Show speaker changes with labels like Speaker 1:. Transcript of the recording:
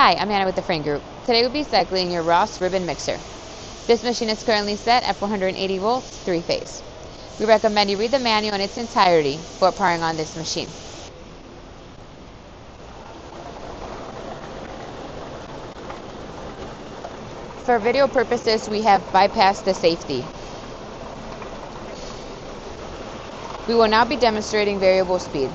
Speaker 1: Hi, I'm Anna with the Frain Group. Today we'll be cycling your Ross ribbon mixer. This machine is currently set at 480 volts, 3-phase. We recommend you read the manual in its entirety before powering on this machine. For video purposes, we have bypassed the safety. We will now be demonstrating variable speed.